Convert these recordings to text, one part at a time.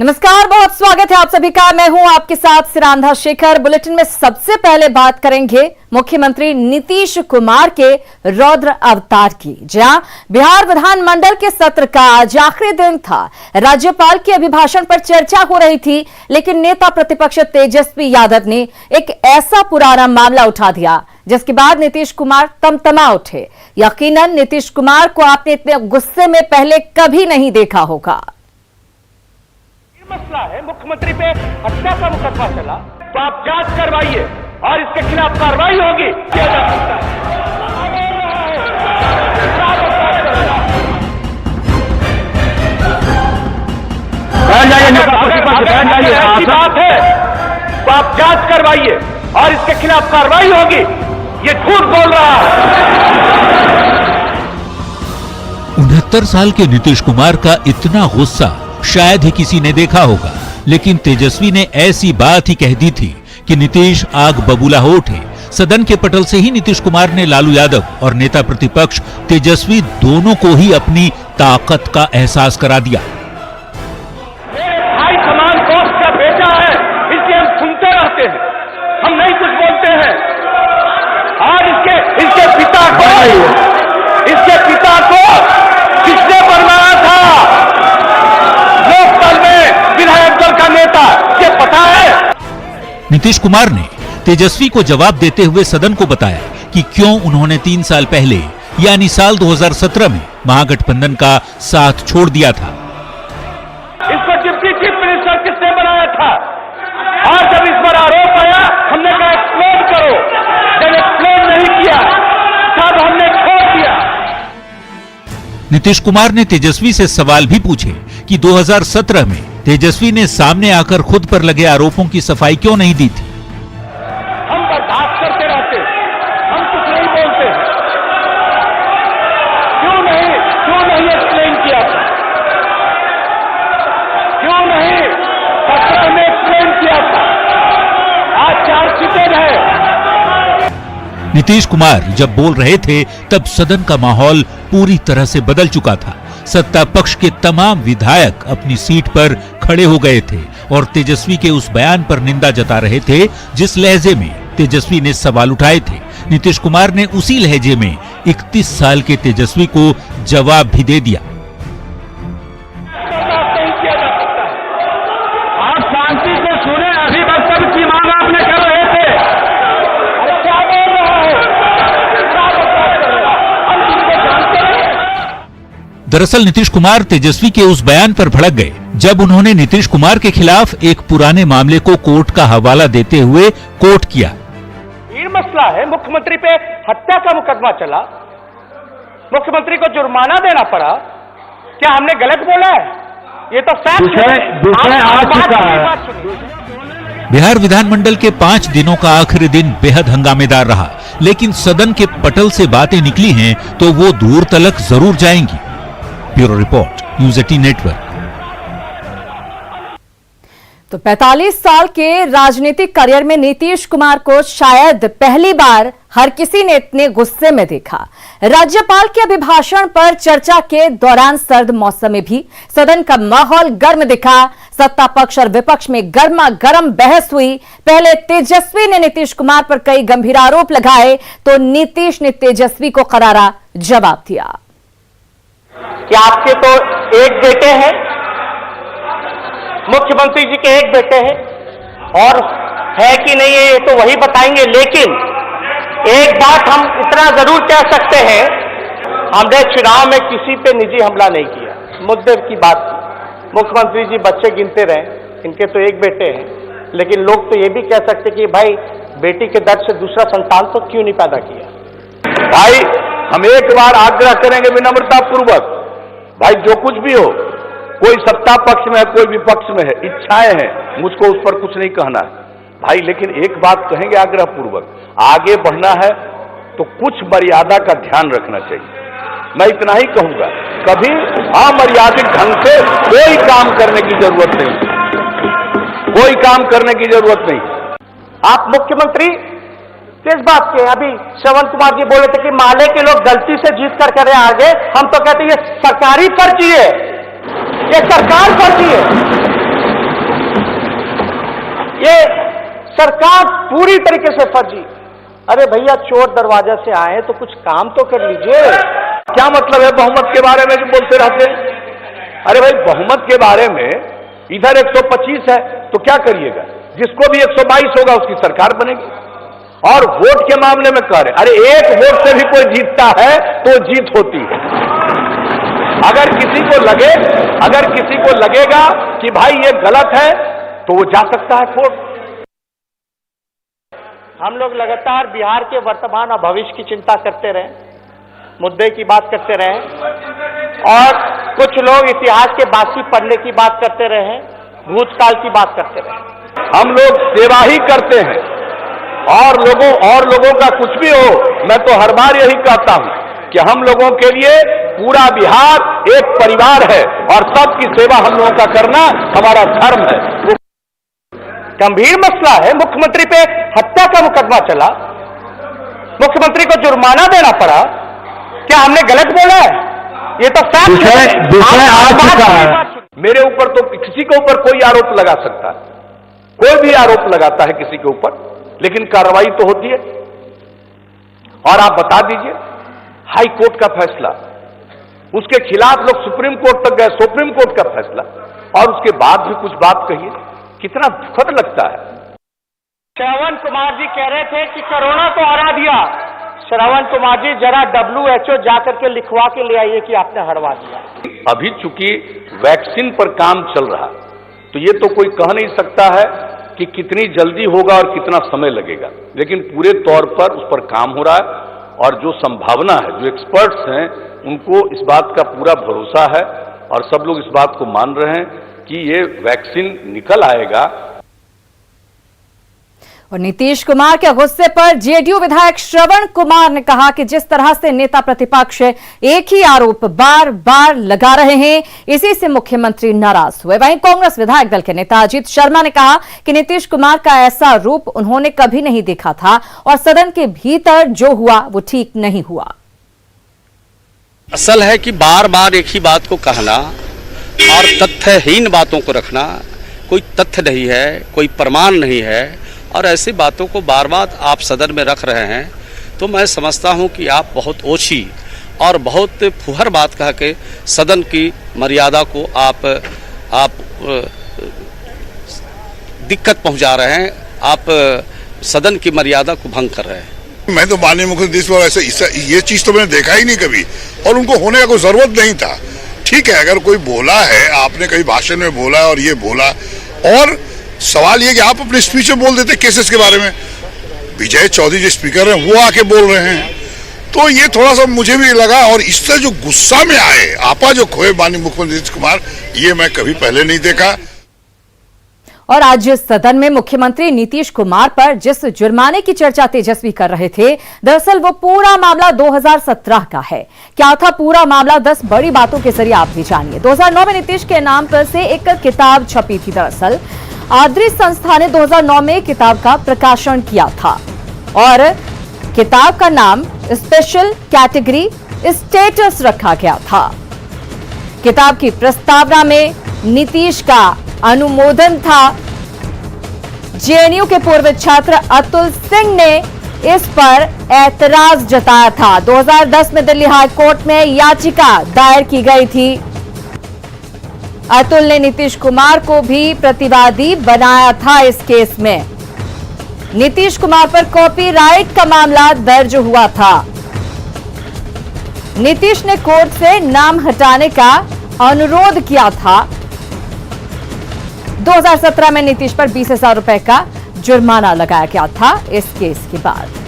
नमस्कार, बहुत स्वागत है आप सभी का। मैं हूं आपके साथ सिरांधा शेखर। बुलेटिन में सबसे पहले बात करेंगे मुख्यमंत्री नीतीश कुमार के रौद्र अवतार की। जहां बिहार विधानमंडल के सत्र का आज आखिरी दिन था। राज्यपाल के अभिभाषण पर चर्चा हो रही थी, लेकिन नेता प्रतिपक्ष तेजस्वी यादव ने एक ऐसा पुराना मामला उठा दिया जिसके बाद नीतीश कुमार तमतमा उठे। यकीनन नीतीश कुमार को आपने इतने गुस्से में पहले कभी नहीं देखा होगा। मसला है, मुख्यमंत्री पे हत्या का मुकदमा चला, तो आप जांच करवाइए और इसके खिलाफ कार्रवाई होगी। किया जा सकता है। ऐसी बात है तो आप जांच करवाइए और इसके खिलाफ कार्रवाई होगी। ये झूठ बोल रहा है। 69 साल के नीतीश कुमार का इतना गुस्सा शायद ही किसी ने देखा होगा, लेकिन तेजस्वी ने ऐसी बात ही कह दी थी कि नीतीश आग बबूला हो उठे। सदन के पटल से ही नीतीश कुमार ने लालू यादव और नेता प्रतिपक्ष तेजस्वी दोनों को ही अपनी ताकत का एहसास करा दिया। मेरे भाई समान दोस्त का बेटा है, इसलिए हम सुनते रहते हैं, हम नहीं कुछ बोलते हैं। आज इसके पिता को किसने बनवाया था? लोकदल में विधायक दल का नेता, ये पता है? नीतीश कुमार ने तेजस्वी को जवाब देते हुए सदन को बताया कि क्यों उन्होंने 3 साल पहले यानी साल 2017 में महागठबंधन का साथ छोड़ दिया था। इसको डिप्टी चीफ मिनिस्टर किसने बनाया था? और जब इस पर आरोप आया, हमने कहा एक्सप्लेन करो। जब एक्सप्लेन नहीं किया तब हमने छोड़ दिया। नीतीश कुमार ने तेजस्वी से सवाल भी पूछे कि 2017 में तेजस्वी ने सामने आकर खुद पर लगे आरोपों की सफाई क्यों नहीं दी थी। हम बर्दाश्त करते रहते, हम कुछ नहीं बोलते। क्यों नहीं एक्सप्लेन किया था? क्यों नहीं सत्र में एक्सप्लेन किया था? आज चार्जशीटेड है। नीतीश कुमार जब बोल रहे थे तब सदन का माहौल पूरी तरह से बदल चुका था। सत्ता पक्ष के तमाम विधायक अपनी सीट पर खड़े हो गए थे और तेजस्वी के उस बयान पर निंदा जता रहे थे जिस लहजे में तेजस्वी ने सवाल उठाए थे। नीतीश कुमार ने उसी लहजे में 31 साल के तेजस्वी को जवाब भी दे दिया। आप शांति से सुने, अभिभाषण की मांग आपने कर रहे थे। अरे क्या बोल रहा है? हम तुमको जानते हैं। दरअसल नीतीश कुमार तेजस्वी के उस बयान पर भड़क गए जब उन्होंने नीतीश कुमार के खिलाफ एक पुराने मामले को कोर्ट का हवाला देते हुए कोट किया। ये मसला है, मुख्यमंत्री पे हत्या का मुकदमा चला, मुख्यमंत्री को जुर्माना देना पड़ा। क्या हमने गलत बोला है? ये तो फैक्ट है। बिहार विधानमंडल के 5 दिनों का आखिरी दिन बेहद हंगामेदार रहा, लेकिन सदन के पटल से बातें निकली हैं तो वो दूर तलक जरूर जाएंगी। Bureau report, news 18 network. तो 45 साल के राजनीतिक करियर में नीतीश कुमार को शायद पहली बार हर किसी ने इतने गुस्से में देखा। राज्यपाल के अभिभाषण पर चर्चा के दौरान सर्द मौसम में भी सदन का माहौल गर्म दिखा। सत्ता पक्ष और विपक्ष में गर्मा गर्म बहस हुई। पहले तेजस्वी ने नीतीश कुमार पर कई गंभीर आरोप लगाए तो नीतीश ने तेजस्वी को करारा जवाब दिया। कि आपके तो एक बेटे हैं, मुख्यमंत्री जी के एक बेटे हैं, और है कि नहीं है ये तो वही बताएंगे। लेकिन एक बात हम इतना जरूर कह सकते हैं, हमने चुनाव में किसी पे निजी हमला नहीं किया। मुद्दे की बात की, मुख्यमंत्री जी बच्चे गिनते रहे, इनके तो एक बेटे हैं, लेकिन लोग तो ये भी कह सकते कि भाई बेटी के दर्द से दूसरा संतान तो क्यों नहीं पैदा किया। भाई हम एक बार आग्रह करेंगे विनम्रता पूर्वक, भाई जो कुछ भी हो, कोई सत्ता पक्ष में है, कोई विपक्ष में है, इच्छाएं हैं, मुझको उस पर कुछ नहीं कहना है भाई, लेकिन एक बात कहेंगे आग्रह पूर्वक, आगे बढ़ना है तो कुछ मर्यादा का ध्यान रखना चाहिए। मैं इतना ही कहूंगा, कभी अमर्यादित ढंग से कोई काम करने की जरूरत नहीं, कोई काम करने की जरूरत नहीं। आप मुख्यमंत्री किस बात के? अभी श्रवण कुमार जी बोले थे कि माले के लोग गलती से जीत कर करे आगे। हम तो कहते हैं ये सरकारी फर्जी है, ये सरकार फर्जी है। ये सरकार पूरी तरीके से फर्जी। अरे भैया, चोर दरवाजा से आए तो कुछ काम तो कर लीजिए। क्या मतलब है बहुमत के बारे में जो बोलते रहते हैं? अरे भाई, बहुमत के बारे में इधर 125 है तो क्या करिएगा? जिसको भी 122 होगा उसकी सरकार बनेगी। और वोट के मामले में कह रहे, अरे एक वोट से भी कोई जीतता है तो जीत होती है। अगर किसी को लगेगा कि भाई ये गलत है तो वो जा सकता है कोर्ट। हम लोग लगातार बिहार के वर्तमान और भविष्य की चिंता करते रहे, मुद्दे की बात करते रहे, और कुछ लोग इतिहास के बासी पढ़ने की बात करते रहे, भूतकाल की बात करते रहे। हम लोग सेवा ही करते हैं, और लोगों का कुछ भी हो, मैं तो हर बार यही कहता हूं कि हम लोगों के लिए पूरा बिहार एक परिवार है और सबकी सेवा हम लोगों का करना हमारा धर्म है। गंभीर मसला है। मुख्यमंत्री पे हत्या का मुकदमा चला, मुख्यमंत्री को जुर्माना देना पड़ा। क्या हमने गलत बोला है? ये तो फैक्ट है। मेरे ऊपर तो किसी के ऊपर कोई आरोप लगा सकता है, कोई भी आरोप लगाता है किसी के ऊपर, लेकिन कार्रवाई तो होती है। और आप बता दीजिए, हाई कोर्ट का फैसला, उसके खिलाफ लोग सुप्रीम कोर्ट तक गए, सुप्रीम कोर्ट का फैसला, और उसके बाद भी कुछ बात कहिए, कितना दुखद लगता है। श्रवण कुमार जी कह रहे थे कि कोरोना तो हरा दिया। श्रवण कुमार जी, जरा WHO जाकर के लिखवा के ले आइए कि आपने हरवा दिया। अभी चूंकि वैक्सीन पर काम चल रहा, तो ये तो कोई कह नहीं सकता है कि कितनी जल्दी होगा और कितना समय लगेगा, लेकिन पूरे तौर पर उस पर काम हो रहा है। और जो संभावना है, जो एक्सपर्ट्स हैं, उनको इस बात का पूरा भरोसा है और सब लोग इस बात को मान रहे हैं कि ये वैक्सीन निकल आएगा। और नीतीश कुमार के गुस्से पर जेडीयू विधायक श्रवण कुमार ने कहा कि जिस तरह से नेता प्रतिपक्ष एक ही आरोप बार बार लगा रहे हैं, इसी से मुख्यमंत्री नाराज हुए। वहीं कांग्रेस विधायक दल के नेता अजीत शर्मा ने कहा कि नीतीश कुमार का ऐसा रूप उन्होंने कभी नहीं देखा था और सदन के भीतर जो हुआ वो ठीक नहीं हुआ। असल है कि बार बार एक ही बात को कहना और तथ्यहीन बातों को रखना, कोई तथ्य नहीं है, कोई प्रमाण नहीं है, और ऐसी बातों को बार बार आप सदन में रख रहे हैं, तो मैं समझता हूं कि आप बहुत ओछी और बहुत फुहर बात कह के सदन की मर्यादा को आप दिक्कत पहुंचा रहे हैं, आप सदन की मर्यादा को भंग कर रहे हैं। मैं तो माननीय मुख्यमंत्री पर ऐसे ये चीज तो मैंने देखा ही नहीं कभी, और उनको होने का कोई जरूरत नहीं था। ठीक है, अगर कोई बोला है, आपने कहीं भाषण में बोला और ये बोला, और सवाल ये कि आप अपने स्पीच में बोल देते केसेस के बारे में। विजय चौधरी जो स्पीकर हैं वो आके बोल रहे हैं, तो ये थोड़ा सा मुझे भी लगा। और इससे जो गुस्सा में आए, आपा जो खोए माननीय मुख्यमंत्री नीतीश कुमार, ये मैं कभी पहले नहीं देखा। और आज सदन में मुख्यमंत्री नीतीश कुमार पर जिस जुर्माने की चर्चा तेजस्वी कर रहे थे, दरअसल वो पूरा मामला 2017 का है। क्या था पूरा मामला, 10 बड़ी बातों के जरिए आप भी जानिए। 2009 में नीतीश के नाम पर से एक किताब छपी थी। दरअसल आद्री संस्था ने 2009 में किताब का प्रकाशन किया था और किताब का नाम स्पेशल कैटेगरी स्टेटस रखा गया था। किताब की प्रस्तावना में नीतीश का अनुमोदन था। जेएनयू के पूर्व छात्र अतुल सिंह ने इस पर ऐतराज जताया था। 2010 में दिल्ली हाई कोर्ट में याचिका दायर की गई थी। अतुल ने नीतीश कुमार को भी प्रतिवादी बनाया था इस केस में। नीतीश कुमार पर कॉपीराइट का मामला दर्ज हुआ था। नीतीश ने कोर्ट से नाम हटाने का अनुरोध किया था। 2017 में नीतीश पर 20,000 रुपए का जुर्माना लगाया गया था इस केस के बाद।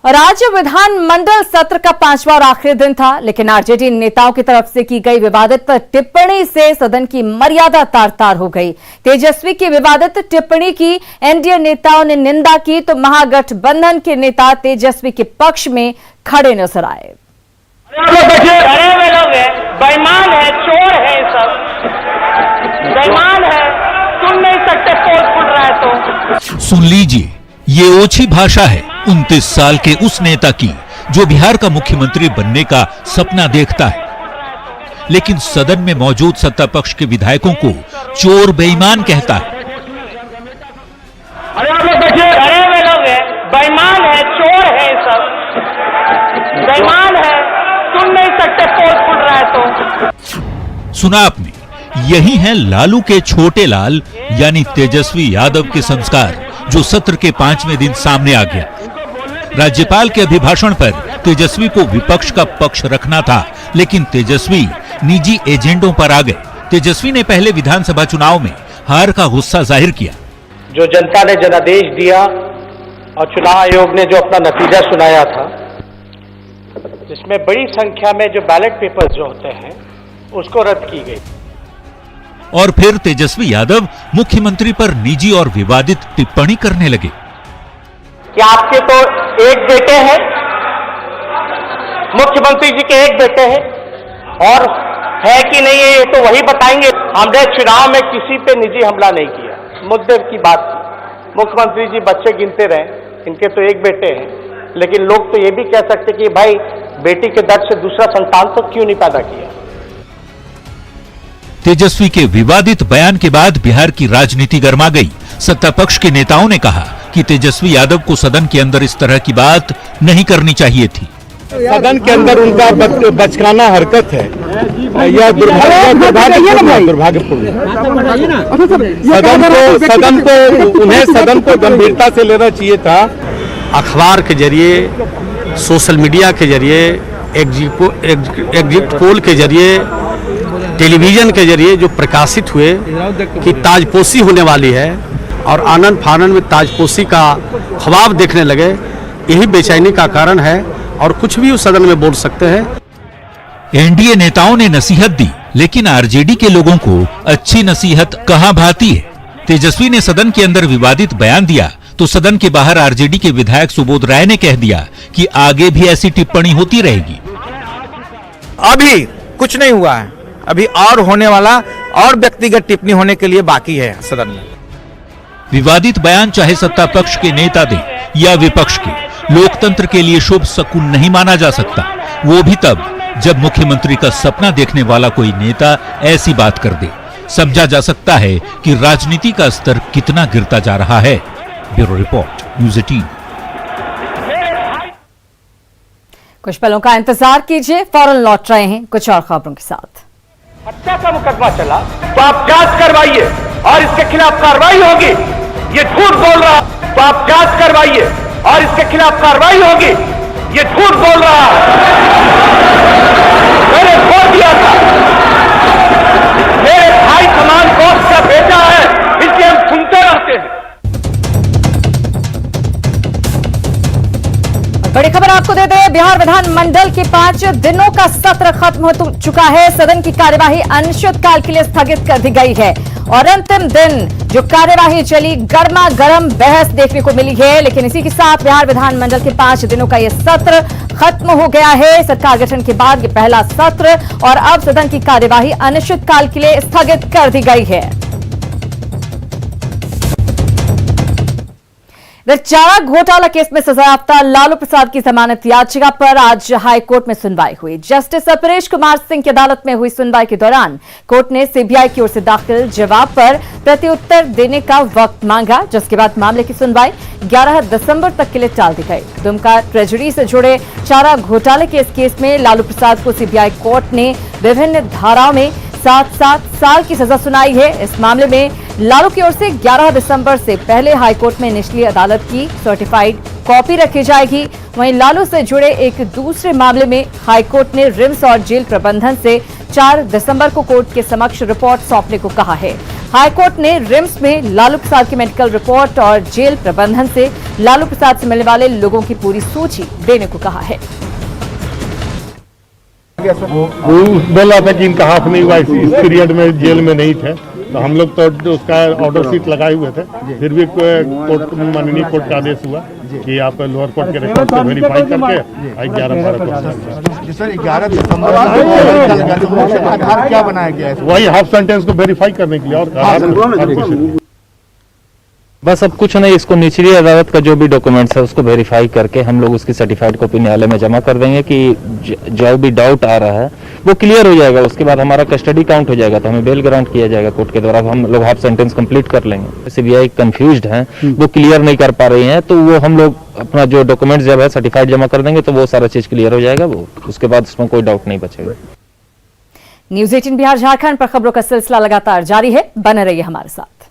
और आज विधानमंडल सत्र का 5वां और आखिरी दिन था, लेकिन आरजेडी नेताओं की तरफ से की गई विवादित टिप्पणी से सदन की मर्यादा तार-तार हो गई। तेजस्वी की विवादित टिप्पणी की एनडीए नेताओं ने निंदा की, तो महागठबंधन के नेता तेजस्वी के पक्ष में खड़े नजर आए। डरे हुए लोग हैं, बेईमान है, चोर है, सब बेईमान है, सुन नहीं सकते, पोल फूट रहा है तो सुन लीजिए, ये ओछी भाषा है 29 साल के उस नेता की जो बिहार का मुख्यमंत्री बनने का सपना देखता है, लेकिन सदन में मौजूद सत्ता पक्ष के विधायकों को चोर बेईमान कहता है। सुना आपने, यही हैं लालू के छोटे लाल यानी तेजस्वी यादव के संस्कार, जो सत्र के 5वें दिन सामने आ गया। राज्यपाल के अभिभाषण पर तेजस्वी को विपक्ष का पक्ष रखना था, लेकिन तेजस्वी निजी एजेंडों पर आ गए। तेजस्वी ने पहले विधानसभा चुनाव में हार का गुस्सा जाहिर किया। जो जनता ने जनादेश दिया और चुनाव आयोग ने जो अपना नतीजा सुनाया था, जिसमें बड़ी संख्या में जो बैलेट पेपर्स जो होते हैं उसको रद्द की गई। और फिर तेजस्वी यादव मुख्यमंत्री पर निजी और विवादित टिप्पणी करने लगे कि आपके तो एक बेटे हैं, मुख्यमंत्री जी के एक बेटे हैं, और है कि नहीं है ये तो वही बताएंगे। हमने चुनाव में किसी पे निजी हमला नहीं किया, मुद्दे की बात थी। मुख्यमंत्री जी बच्चे गिनते रहे, इनके तो एक बेटे हैं, लेकिन लोग तो ये भी कह सकते कि भाई बेटी के दर्द से दूसरा संतान तो क्यों नहीं पैदा किया। तेजस्वी के विवादित बयान के बाद बिहार की राजनीति गर्मा गई। सत्ता पक्ष के नेताओं ने कहा कि तेजस्वी यादव को सदन के अंदर इस तरह की बात नहीं करनी चाहिए थी। सदन के अंदर उनका बचकाना हरकत है, यह दुर्भाग्यपूर्ण। सदन को गंभीरता से लेना चाहिए था। अखबार के जरिए, सोशल मीडिया के जरिए, एग्जिट पोल के जरिए, टेलीविजन के जरिए जो प्रकाशित हुए कि ताजपोशी होने वाली है और आनंद फानन में ताजपोशी का ख्वाब देखने लगे, यही बेचैनी का कारण है। और कुछ भी उस सदन में बोल सकते हैं। एनडीए नेताओं ने नसीहत दी, लेकिन आरजेडी के लोगों को अच्छी नसीहत कहां भाती है। तेजस्वी ने सदन के अंदर विवादित बयान दिया तो सदन के बाहर आरजेडी के विधायक सुबोध राय ने कह दिया कि आगे भी ऐसी टिप्पणी होती रहेगी। अभी कुछ नहीं हुआ है, अभी और होने वाला और व्यक्तिगत टिप्पणी होने के लिए बाकी है सदन में। विवादित बयान चाहे सत्ता पक्ष के नेता दें या विपक्ष के, लोकतंत्र के लिए शुभ शकुन नहीं माना जा सकता, वो भी तब जब मुख्यमंत्री का सपना देखने वाला कोई नेता ऐसी बात कर दे। समझा जा सकता है कि राजनीति का स्तर कितना गिरता जा रहा है। Bureau report, news 18। कुछ पलों का इंतजार कीजिए, फौरन लौट रहे हैं कुछ और खबरों के साथ। हत्या का मुकदमा चला तो आप जांच करवाइए और इसके खिलाफ कार्रवाई होगी। ये झूठ बोल रहा तो आप जांच करवाइए और इसके खिलाफ कार्रवाई होगी। ये झूठ बोल रहा मैंने बोल दिया था, मेरे भाई समान दोस्त का बेटा है, इसलिए हम सुनते रहते हैं। बड़ी खबर आपको दे दें, बिहार विधानमंडल के 5 दिनों का सत्र खत्म हो चुका है। सदन की कार्यवाही अनिश्चितकाल के लिए स्थगित कर दी गई है और अंतिम दिन जो कार्यवाही चली, गर्मा गर्म बहस देखने को मिली है। लेकिन इसी के साथ बिहार विधानमंडल के 5 दिनों का यह सत्र खत्म हो गया है। सरकार गठन के बाद ये पहला सत्र और अब सदन की कार्यवाही अनिश्चितकाल के लिए स्थगित कर दी गई है। चारा घोटाला केस में सजायाफ्ता लालू प्रसाद की जमानत याचिका पर आज हाईकोर्ट में सुनवाई हुई। जस्टिस अपरेश कुमार सिंह की अदालत में हुई सुनवाई के दौरान कोर्ट ने सीबीआई की ओर से दाखिल जवाब पर प्रत्युत्तर देने का वक्त मांगा, जिसके बाद मामले की सुनवाई 11 दिसंबर तक के लिए टाल दी गई। दुमका ट्रेजरी से जुड़े चारा घोटाले के इस केस में लालू प्रसाद को सीबीआई कोर्ट ने विभिन्न धाराओं में 7-7 साल की सजा सुनाई है। इस मामले में लालू की ओर से 11 दिसंबर से पहले हाईकोर्ट में निचली अदालत की सर्टिफाइड कॉपी रखी जाएगी। वहीं लालू से जुड़े एक दूसरे मामले में हाईकोर्ट ने रिम्स और जेल प्रबंधन से 4 दिसंबर को कोर्ट के समक्ष रिपोर्ट सौंपने को कहा है। हाईकोर्ट ने रिम्स में लालू प्रसाद की मेडिकल रिपोर्ट और जेल प्रबंधन से लालू प्रसाद से मिलने वाले लोगों की पूरी सूची देने को कहा है। वो बोल रहा था कि इनका हाथ नहीं हुआ, इस पीरियड में जेल में नहीं थे, तो हम लोग तो उसका ऑर्डर शीट लगाए हुए थे। फिर भी कोर्ट, माननीय कोर्ट का आदेश हुआ कि आप लोअर कोर्ट के रिकॉर्ड को वेरीफाई करके 11-12 सर 11 दिसंबर आधार क्या बनाया गया है? वही हाफ सेंटेंस को वेरीफाई करने के लिए और बस अब कुछ नहीं, इसको निचली अदालत का जो भी डॉक्यूमेंट्स है उसको वेरीफाई करके हम लोग उसकी सर्टिफाइड कॉपी न्यायालय में जमा कर देंगे कि जो भी डाउट आ रहा है वो क्लियर हो जाएगा। उसके बाद हमारा कस्टडी काउंट हो जाएगा तो हमें बेल ग्रांट किया जाएगा कोर्ट के द्वारा, हम लोग हाफ सेंटेंस कंप्लीट कर लेंगे। सीबीआई कंफ्यूज्ड है, वो क्लियर नहीं कर पा रही है, तो वो हम लोग अपना जो डॉक्यूमेंट्स जब है सर्टिफाइड जमा कर देंगे तो वो सारा चीज क्लियर हो जाएगा। वो उसके बाद उसमें कोई डाउट नहीं बचेगा। न्यूज 18 बिहार झारखंड पर खबरों का सिलसिला लगातार जारी है, बने रहिए हमारे साथ।